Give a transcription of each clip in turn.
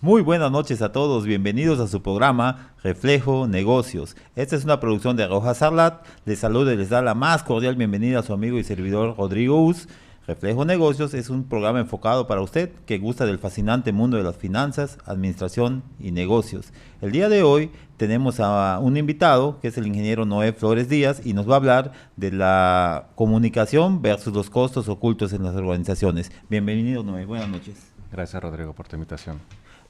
Muy buenas noches a todos, bienvenidos a su programa Reflejo Negocios. Esta es una producción de Roja Sarlat. Les saluda y les da la más cordial bienvenida a su amigo y servidor Rodrigo Uz. Reflejo Negocios es un programa enfocado para usted que gusta del fascinante mundo de las finanzas, administración y negocios. El día de hoy tenemos a un invitado que es el ingeniero Noé Flores Díaz y nos va a hablar de la comunicación versus los costos ocultos en las organizaciones. Bienvenido, Noé, buenas noches. Gracias, Rodrigo, por tu invitación.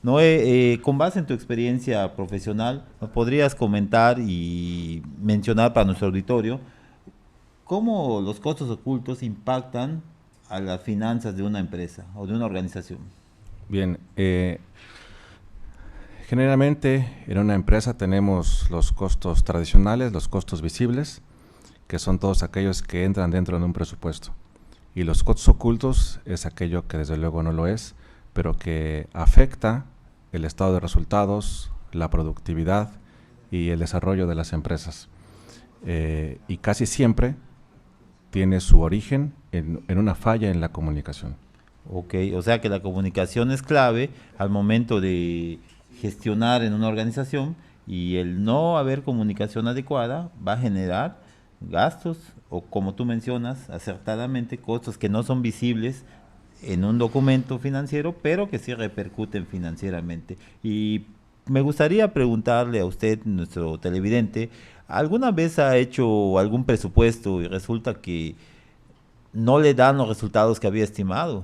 Noé, con base en tu experiencia profesional, ¿nos podrías comentar y mencionar para nuestro auditorio cómo los costos ocultos impactan a las finanzas de una empresa o de una organización? Bien, generalmente en una empresa tenemos los costos tradicionales, los costos visibles, que son todos aquellos que entran dentro de un presupuesto. Y los costos ocultos es aquello que desde luego no lo es, pero que afecta el estado de resultados, la productividad y el desarrollo de las empresas. Y casi siempre tiene su origen en una falla en la comunicación. Ok, o sea que la comunicación es clave al momento de gestionar en una organización y el no haber comunicación adecuada va a generar gastos o, como tú mencionas acertadamente, costos que no son visibles en un documento financiero, pero que sí repercuten financieramente. Y me gustaría preguntarle a usted, nuestro televidente, ¿alguna vez ha hecho algún presupuesto y resulta que no le dan los resultados que había estimado?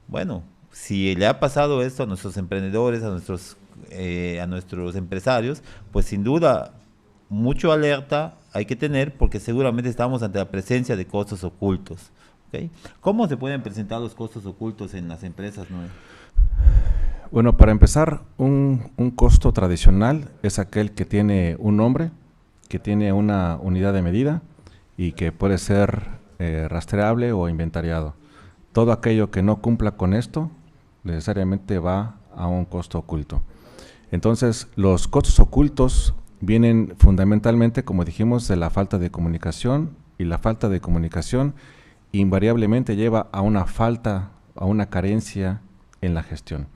Bueno, si le ha pasado esto a nuestros emprendedores, a nuestros empresarios, pues sin duda mucho alerta hay que tener porque seguramente estamos ante la presencia de costos ocultos. ¿Ok? ¿Cómo se pueden presentar los costos ocultos en las empresas, Noé? Bueno, para empezar, un costo tradicional es aquel que tiene un nombre, que tiene una unidad de medida y que puede ser rastreable o inventariado. Todo aquello que no cumpla con esto necesariamente va a un costo oculto. Entonces, los costos ocultos vienen fundamentalmente, como dijimos, de la falta de comunicación, y la falta de comunicación invariablemente lleva a una falta, a una carencia en la gestión.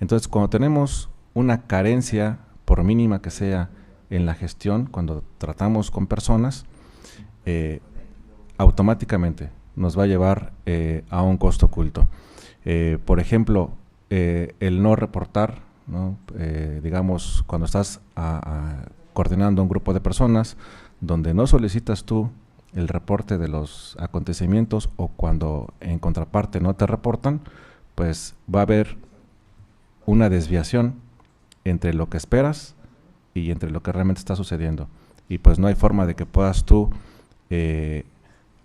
Entonces, cuando tenemos una carencia, por mínima que sea, en la gestión, cuando tratamos con personas, automáticamente nos va a llevar a un costo oculto. Por ejemplo, el no reportar, ¿no? Digamos, cuando estás coordinando un grupo de personas, donde no solicitas tú el reporte de los acontecimientos, o cuando en contraparte no te reportan, pues va a haber una desviación entre lo que esperas y entre lo que realmente está sucediendo. Y pues no hay forma de que puedas tú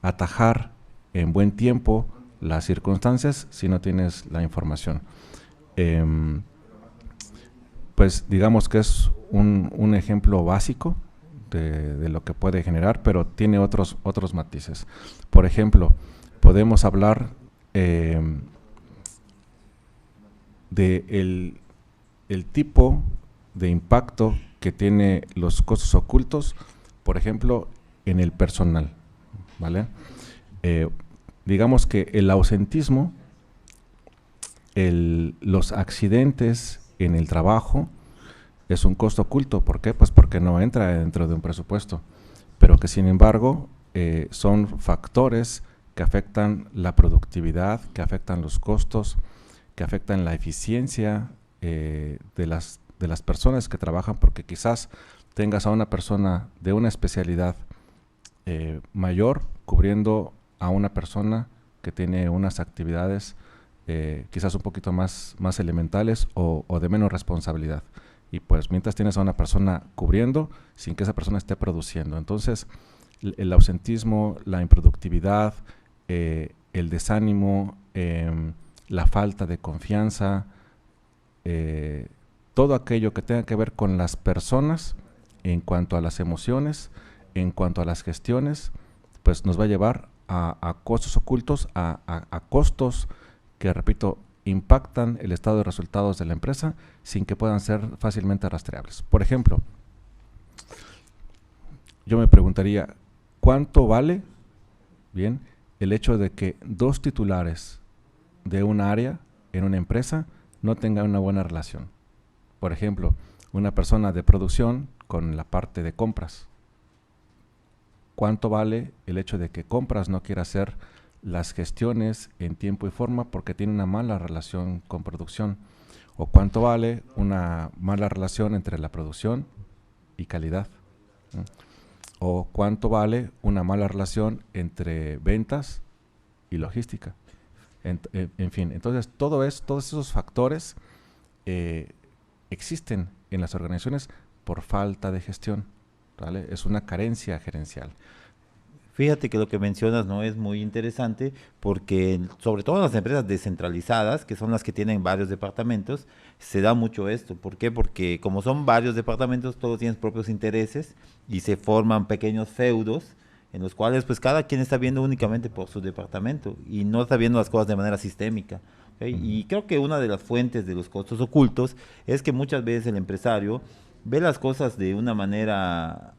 atajar en buen tiempo las circunstancias si no tienes la información. Pues digamos que es un ejemplo básico de lo que puede generar, pero tiene otros matices. Por ejemplo, podemos hablar de el tipo de impacto que tiene los costos ocultos, por ejemplo, en el personal, ¿vale? Digamos que el ausentismo, los accidentes en el trabajo es un costo oculto. ¿Por qué? Pues porque no entra dentro de un presupuesto, pero que sin embargo son factores que afectan la productividad, que afectan los costos, que afectan la eficiencia de las personas que trabajan, porque quizás tengas a una persona de una especialidad mayor cubriendo a una persona que tiene unas actividades quizás un poquito más elementales o de menos responsabilidad. Y pues mientras tienes a una persona cubriendo sin que esa persona esté produciendo. Entonces, el ausentismo, la improductividad, el desánimo, la falta de confianza, todo aquello que tenga que ver con las personas en cuanto a las emociones, en cuanto a las gestiones, pues nos va a llevar a costos ocultos, a costos que, repito, impactan el estado de resultados de la empresa sin que puedan ser fácilmente rastreables. Por ejemplo, yo me preguntaría, ¿cuánto vale, el hecho de que dos titulares de un área en una empresa no tenga una buena relación. Por ejemplo, una persona de producción con la parte de compras. ¿Cuánto vale el hecho de que compras no quiera hacer las gestiones en tiempo y forma porque tiene una mala relación con producción? ¿O cuánto vale una mala relación entre la producción y calidad? ¿O cuánto vale una mala relación entre ventas y logística? En fin, entonces todos esos factores existen en las organizaciones por falta de gestión, ¿vale? Es una carencia gerencial. Fíjate que lo que mencionas no es muy interesante porque sobre todo en las empresas descentralizadas, que son las que tienen varios departamentos, se da mucho esto. ¿Por qué? Porque como son varios departamentos, todos tienen propios intereses y se forman pequeños feudos en los cuales pues cada quien está viendo únicamente por su departamento y no está viendo las cosas de manera sistémica. ¿Okay? Y creo que una de las fuentes de los costos ocultos es que muchas veces el empresario ve las cosas de una manera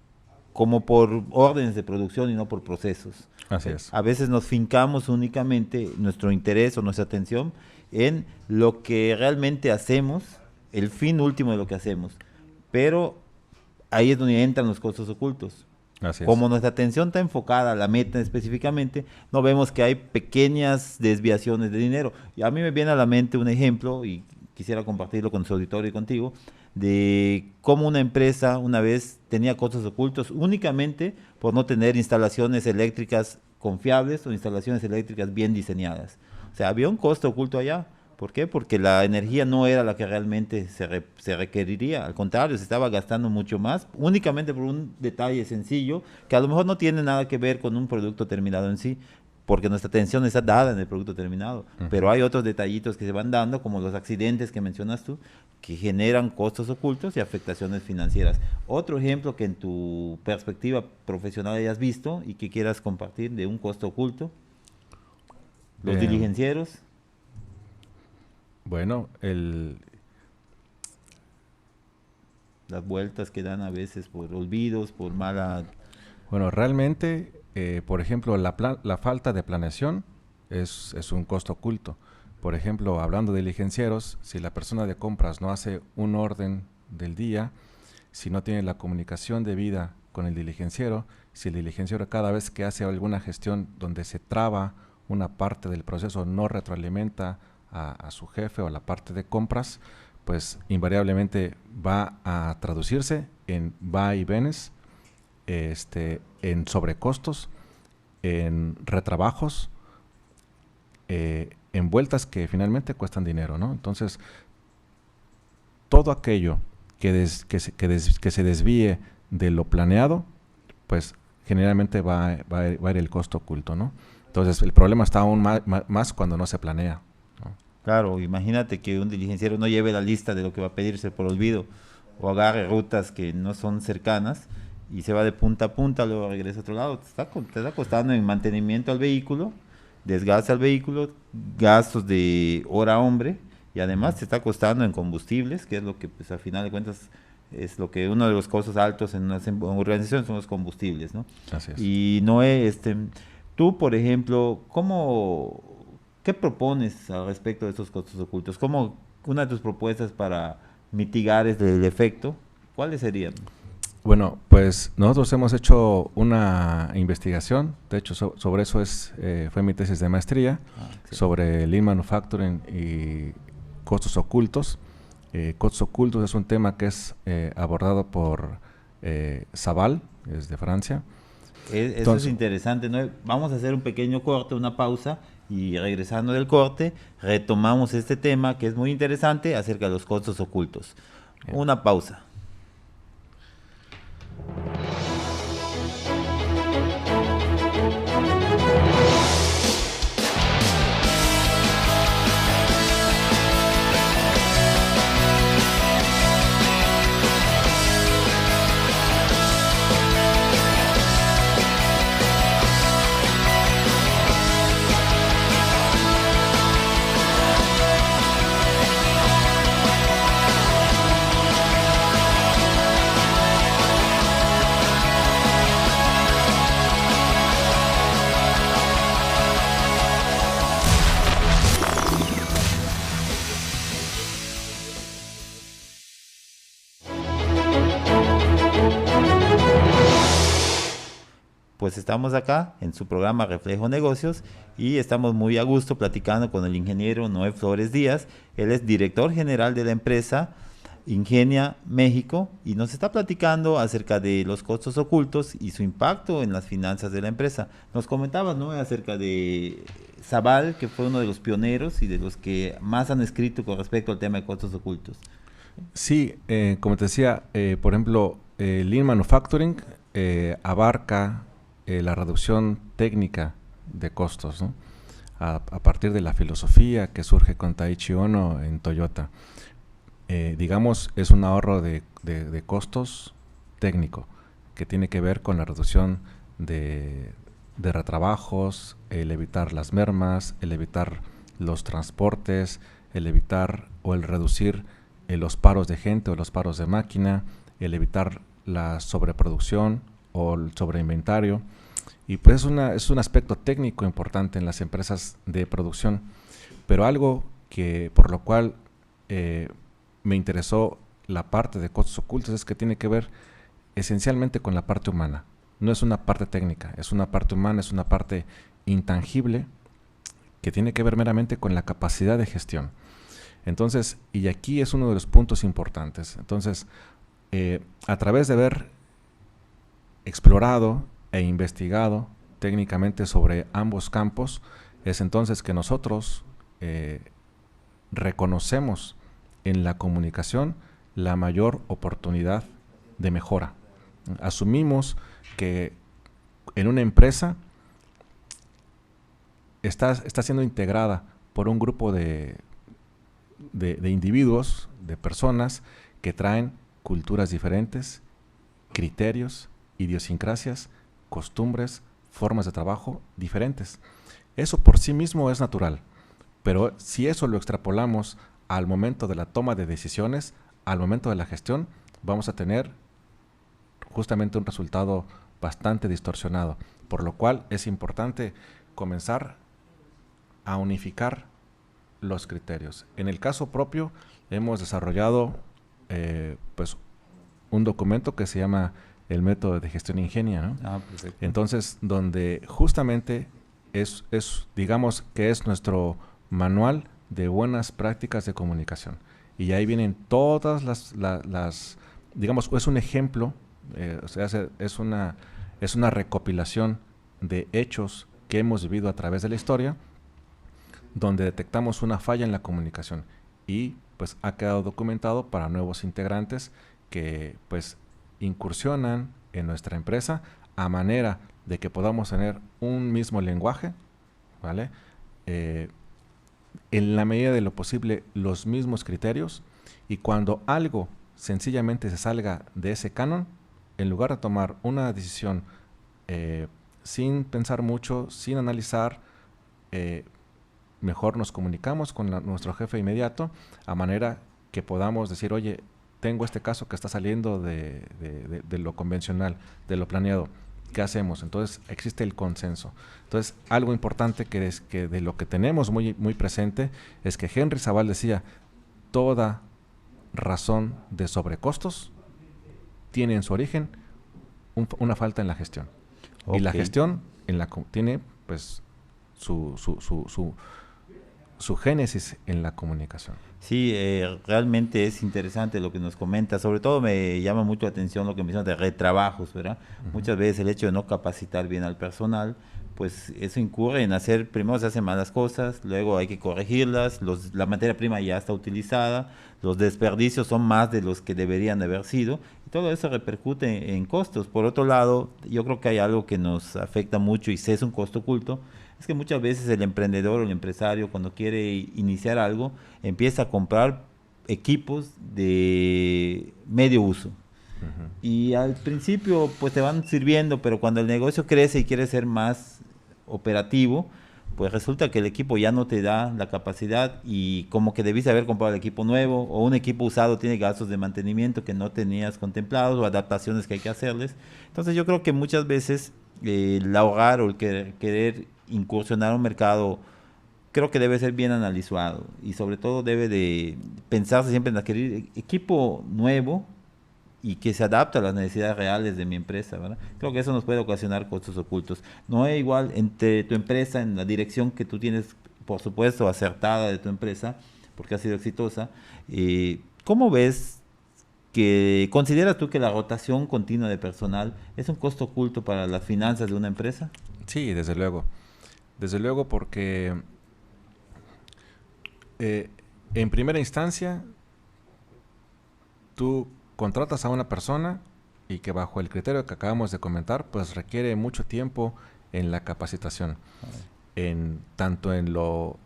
como por órdenes de producción y no por procesos. Así es. A veces nos fincamos únicamente nuestro interés o nuestra atención en lo que realmente hacemos, el fin último de lo que hacemos. Pero ahí es donde entran los costos ocultos. Así es. Como nuestra atención está enfocada a la meta específicamente, no vemos que hay pequeñas desviaciones de dinero. Y a mí me viene a la mente un ejemplo, y quisiera compartirlo con su auditorio y contigo, de cómo una empresa una vez tenía costos ocultos únicamente por no tener instalaciones eléctricas confiables o instalaciones eléctricas bien diseñadas. O sea, había un costo oculto allá. ¿Por qué? Porque la energía no era la que realmente se requeriría. Al contrario, se estaba gastando mucho más, únicamente por un detalle sencillo, que a lo mejor no tiene nada que ver con un producto terminado en sí, porque nuestra atención está dada en el producto terminado. Pero hay otros detallitos que se van dando, como los accidentes que mencionas tú, que generan costos ocultos y afectaciones financieras. Otro ejemplo que en tu perspectiva profesional hayas visto y que quieras compartir de un costo oculto, los diligencieros. Bueno, las vueltas que dan a veces por olvidos, por mala... Bueno, realmente, por ejemplo, la falta de planeación es un costo oculto. Por ejemplo, hablando de diligencieros, si la persona de compras no hace un orden del día, si no tiene la comunicación debida con el diligenciero, si el diligenciero cada vez que hace alguna gestión donde se traba una parte del proceso no retroalimenta a su jefe o a la parte de compras, pues invariablemente va a traducirse en vaivenes, en sobrecostos, en retrabajos, en vueltas que finalmente cuestan dinero, ¿no? Entonces, todo aquello que se desvíe de lo planeado, pues generalmente va a ir el costo oculto, ¿no? Entonces, el problema está aún más cuando no se planea, ¿no? Claro, imagínate que un diligenciero no lleve la lista de lo que va a pedirse por olvido o agarre rutas que no son cercanas y se va de punta a punta, luego regresa a otro lado. Te está costando en mantenimiento al vehículo, desgaste al vehículo, gastos de hora hombre y además te está costando en combustibles, que es lo que pues, a final de cuentas es lo que uno de los costos altos en una organización son los combustibles, ¿no? Así es. Y Noé, tú, por ejemplo, ¿qué propones al respecto de estos costos ocultos? ¿Cómo una de tus propuestas para mitigar el efecto, cuáles serían? Bueno, pues nosotros hemos hecho una investigación, de hecho sobre eso fue mi tesis de maestría, sobre Lean Manufacturing y costos ocultos. Costos ocultos es un tema que es abordado por Saval, es de Francia. Eso es interesante, ¿no? Vamos a hacer un pequeño corte, una pausa, y regresando del corte, retomamos este tema que es muy interesante acerca de los costos ocultos. Bien. Una pausa. pues estamos acá en su programa Reflejo Negocios y estamos muy a gusto platicando con el ingeniero Noé Flores Díaz. Él es director general de la empresa Ingenia México y nos está platicando acerca de los costos ocultos y su impacto en las finanzas de la empresa. Nos comentabas, ¿no?, acerca de Zaval, que fue uno de los pioneros y de los que más han escrito con respecto al tema de costos ocultos. Sí, como te decía, por ejemplo, Lean Manufacturing abarca la reducción técnica de costos, ¿no? A partir de la filosofía que surge con Taiichi Ohno en Toyota. Digamos, es un ahorro de costos técnico que tiene que ver con la reducción de retrabajos, el evitar las mermas, el evitar los transportes, el evitar o el reducir los paros de gente o los paros de máquina, el evitar la sobreproducción o el sobreinventario. Y pues es un aspecto técnico importante en las empresas de producción, pero algo que por lo cual me interesó la parte de costos ocultos es que tiene que ver esencialmente con la parte humana. No es una parte técnica, es una parte humana, es una parte intangible que tiene que ver meramente con la capacidad de gestión. Entonces, y aquí es uno de los puntos importantes. Entonces, a través de haber explorado e investigado técnicamente sobre ambos campos, es entonces que nosotros reconocemos en la comunicación la mayor oportunidad de mejora. Asumimos que en una empresa está siendo integrada por un grupo de individuos, de personas que traen culturas diferentes, criterios, idiosincrasias, costumbres, formas de trabajo diferentes. Eso por sí mismo es natural, pero si eso lo extrapolamos al momento de la toma de decisiones, al momento de la gestión, vamos a tener justamente un resultado bastante distorsionado, por lo cual es importante comenzar a unificar los criterios. En el caso propio, hemos desarrollado pues un documento que se llama el método de gestión Ingenia, ¿no? Perfecto. Entonces, donde justamente digamos que es nuestro manual de buenas prácticas de comunicación. Y ahí vienen todas las digamos, es un ejemplo, o sea, es una recopilación de hechos que hemos vivido a través de la historia, donde detectamos una falla en la comunicación y pues ha quedado documentado para nuevos integrantes que pues incursionan en nuestra empresa a manera de que podamos tener un mismo lenguaje, ¿vale? En la medida de lo posible los mismos criterios, y cuando algo sencillamente se salga de ese canon, en lugar de tomar una decisión sin pensar mucho, sin analizar, mejor nos comunicamos con nuestro jefe inmediato a manera que podamos decir, oye, tengo este caso que está saliendo de lo convencional, de lo planeado. ¿Qué hacemos? Entonces existe el consenso. Entonces algo importante que de lo que tenemos muy, muy presente es que Henry Zaval decía, toda razón de sobrecostos tiene en su origen una falta en la gestión. Okay. Y la gestión tiene pues su génesis en la comunicación. Sí, realmente es interesante lo que nos comenta. Sobre todo me llama mucho la atención lo que mencionas de retrabajos, ¿verdad? Muchas veces el hecho de no capacitar bien al personal, pues eso incurre en primero se hacen malas cosas, luego hay que corregirlas, la materia prima ya está utilizada, los desperdicios son más de los que deberían de haber sido, y todo eso repercute en costos. Por otro lado, yo creo que hay algo que nos afecta mucho y es un costo oculto, es que muchas veces el emprendedor o el empresario cuando quiere iniciar algo empieza a comprar equipos de medio uso. Y al principio pues te van sirviendo, pero cuando el negocio crece y quiere ser más operativo, pues resulta que el equipo ya no te da la capacidad y como que debiste haber comprado el equipo nuevo o un equipo usado tiene gastos de mantenimiento que no tenías contemplados o adaptaciones que hay que hacerles. Entonces yo creo que muchas veces el ahorrar o el querer incursionar a un mercado creo que debe ser bien analizado y sobre todo debe de pensarse siempre en adquirir equipo nuevo y que se adapta a las necesidades reales de mi empresa, ¿verdad? Creo que eso nos puede ocasionar costos ocultos. No es igual entre tu empresa, en la dirección que tú tienes, por supuesto, acertada de tu empresa, porque ha sido exitosa. ¿Cómo ves que consideras tú que la rotación continua de personal es un costo oculto para las finanzas de una empresa? Sí, desde luego. Desde luego porque en primera instancia tú contratas a una persona y que bajo el criterio que acabamos de comentar, pues requiere mucho tiempo en la capacitación, tanto en lo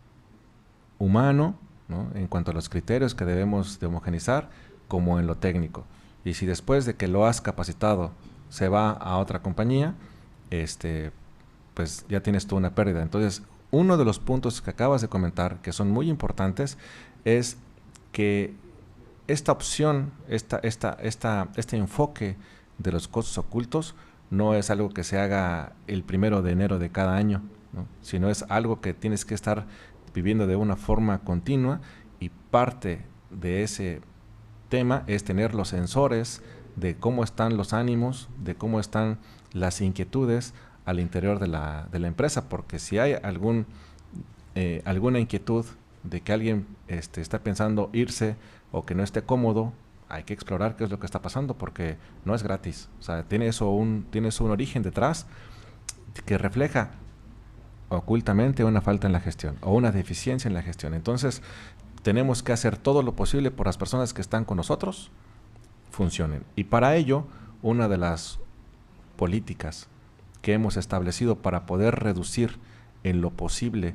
humano, ¿no?, en cuanto a los criterios que debemos de homogenizar, como en lo técnico. Y si después de que lo has capacitado se va a otra compañía, pues ya tienes tú una pérdida. Entonces, uno de los puntos que acabas de comentar, que son muy importantes, es que esta opción, este enfoque de los costos ocultos no es algo que se haga el 1 de enero de cada año, ¿no?, sino es algo que tienes que estar viviendo de una forma continua, y parte de ese tema es tener los sensores de cómo están los ánimos, de cómo están las inquietudes al interior de la empresa, porque si hay alguna inquietud de que alguien está pensando irse o que no esté cómodo, hay que explorar qué es lo que está pasando, porque no es gratis. O sea, tiene eso un origen detrás que refleja ocultamente una falta en la gestión o una deficiencia en la gestión. Entonces, tenemos que hacer todo lo posible por las personas que están con nosotros funcionen. Y para ello, una de las políticas que hemos establecido para poder reducir en lo posible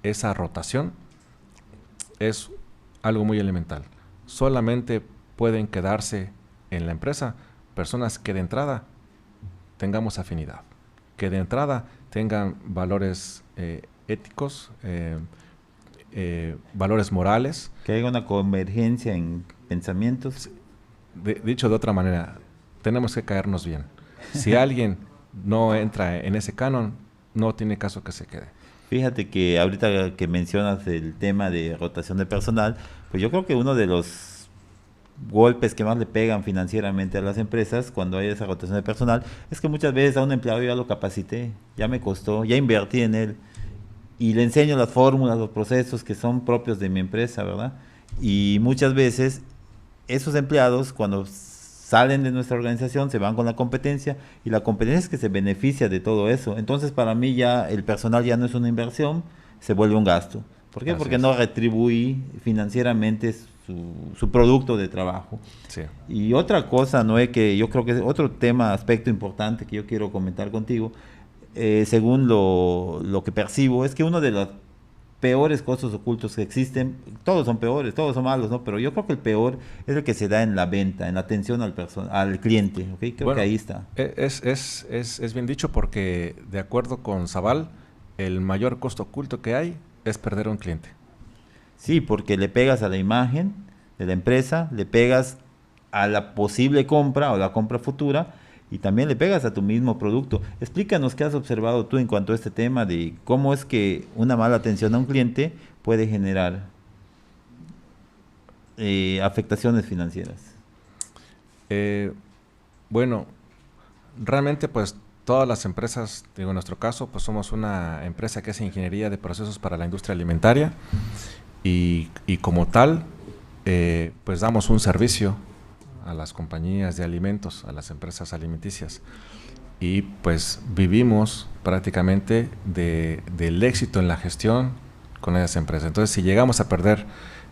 esa rotación es algo muy elemental. Solamente pueden quedarse en la empresa personas que de entrada tengamos afinidad, que de entrada tengan valores éticos, valores morales. Que haya una convergencia en pensamientos. Dicho de otra manera, tenemos que caernos bien. Si alguien no entra en ese canon, no tiene caso que se quede. Fíjate que ahorita que mencionas el tema de rotación de personal, pues yo creo que uno de los golpes que más le pegan financieramente a las empresas cuando hay esa rotación de personal es que muchas veces a un empleado ya lo capacité, ya me costó, ya invertí en él y le enseño las fórmulas, los procesos que son propios de mi empresa, ¿verdad? Y muchas veces esos empleados cuando salen de nuestra organización se van con la competencia y la competencia es que se beneficia de todo eso. Entonces para mí ya el personal ya no es una inversión, se vuelve un gasto. ¿Por qué? Así Porque es. no retribuí financieramente su producto de trabajo. Sí. Y otra cosa, Noé, que yo creo que es otro tema, aspecto importante que yo quiero comentar contigo, según lo que percibo, es que uno de los peores costos ocultos que existen, todos son peores, todos son malos, ¿no? Pero yo creo que el peor es el que se da en la venta, en la atención al cliente, ¿ok? Creo que ahí está. Es bien dicho, porque de acuerdo con Zaval, el mayor costo oculto que hay es perder a un cliente. Sí, porque le pegas a la imagen de la empresa, le pegas a la posible compra o la compra futura y también le pegas a tu mismo producto. Explícanos qué has observado tú en cuanto a este tema de cómo es que una mala atención a un cliente puede generar afectaciones financieras. Bueno, realmente pues todas las empresas, digo en nuestro caso, pues somos una empresa que hace ingeniería de procesos para la industria alimentaria y como tal, pues damos un servicio a las compañías de alimentos, a las empresas alimenticias, y pues vivimos prácticamente del éxito en la gestión con esas empresas. Entonces, si llegamos a perder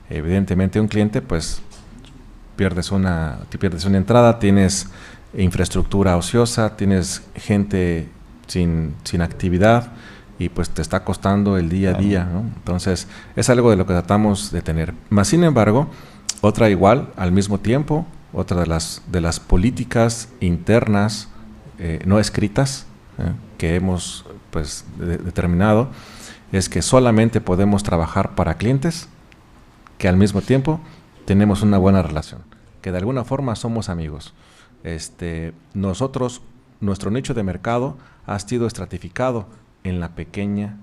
evidentemente un cliente, pues pierdes una entrada, tienes infraestructura ociosa, tienes gente sin actividad y pues te está costando el día a día, ¿no? Entonces, es algo de lo que tratamos de tener. Más sin embargo, otra igual, al mismo tiempo, otra de las políticas internas no escritas que hemos pues determinado es que solamente podemos trabajar para clientes que al mismo tiempo tenemos una buena relación, que de alguna forma somos amigos. Nosotros, nuestro nicho de mercado ha sido estratificado en la pequeña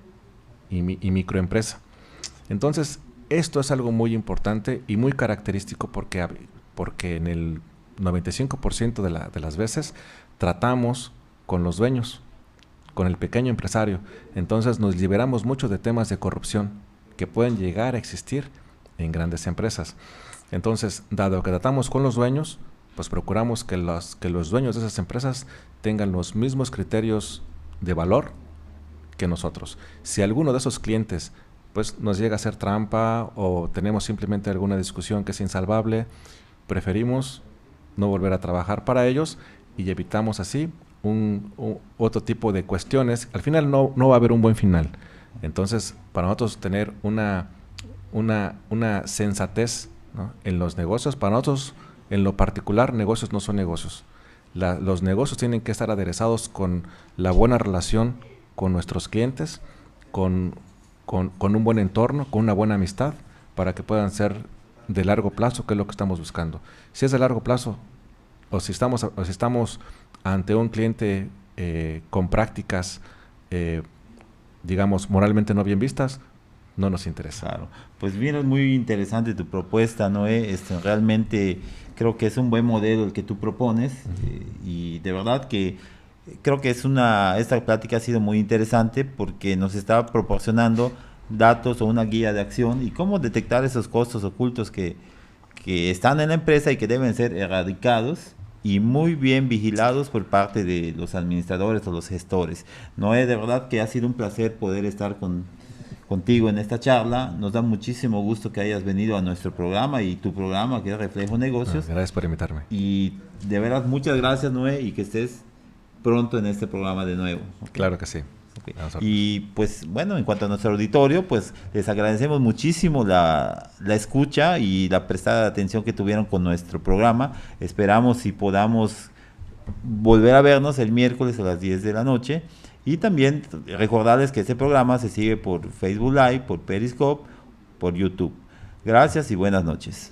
y microempresa. Entonces, esto es algo muy importante y muy característico porque en el 95% de las veces tratamos con los dueños, con el pequeño empresario. Entonces nos liberamos mucho de temas de corrupción que pueden llegar a existir en grandes empresas. Entonces, dado que tratamos con los dueños, pues procuramos que los dueños de esas empresas tengan los mismos criterios de valor que nosotros. Si alguno de esos clientes pues nos llega a hacer trampa o tenemos simplemente alguna discusión que es insalvable, preferimos no volver a trabajar para ellos y evitamos así otro tipo de cuestiones. Al final no va a haber un buen final. Entonces, para nosotros tener una sensatez, ¿no?, en los negocios, para nosotros en lo particular, negocios no son negocios. Los negocios tienen que estar aderezados con la buena relación con nuestros clientes, con un buen entorno, con una buena amistad, para que puedan ser de largo plazo, que es lo que estamos buscando. Si es de largo plazo, o si estamos ante un cliente con prácticas, digamos, moralmente no bien vistas, no nos interesa. Claro. Pues mira, es muy interesante tu propuesta, Noé. Realmente creo que es un buen modelo el que tú propones, y de verdad que creo que esta plática ha sido muy interesante porque nos está proporcionando datos o una guía de acción y cómo detectar esos costos ocultos que están en la empresa y que deben ser erradicados y muy bien vigilados por parte de los administradores o los gestores. Noé, de verdad que ha sido un placer poder estar contigo en esta charla. Nos da muchísimo gusto que hayas venido a nuestro programa y tu programa, que es Reflejo Negocios. Gracias por invitarme. Y de verdad, muchas gracias, Noé, y que estés pronto en este programa de nuevo. ¿Okay? Claro que sí. Okay. Y pues bueno, en cuanto a nuestro auditorio, pues les agradecemos muchísimo la escucha y la prestada atención que tuvieron con nuestro programa. Esperamos y podamos volver a vernos el miércoles a las 10 de la noche. Y también recordarles que este programa se sigue por Facebook Live, por Periscope, por YouTube. Gracias y buenas noches.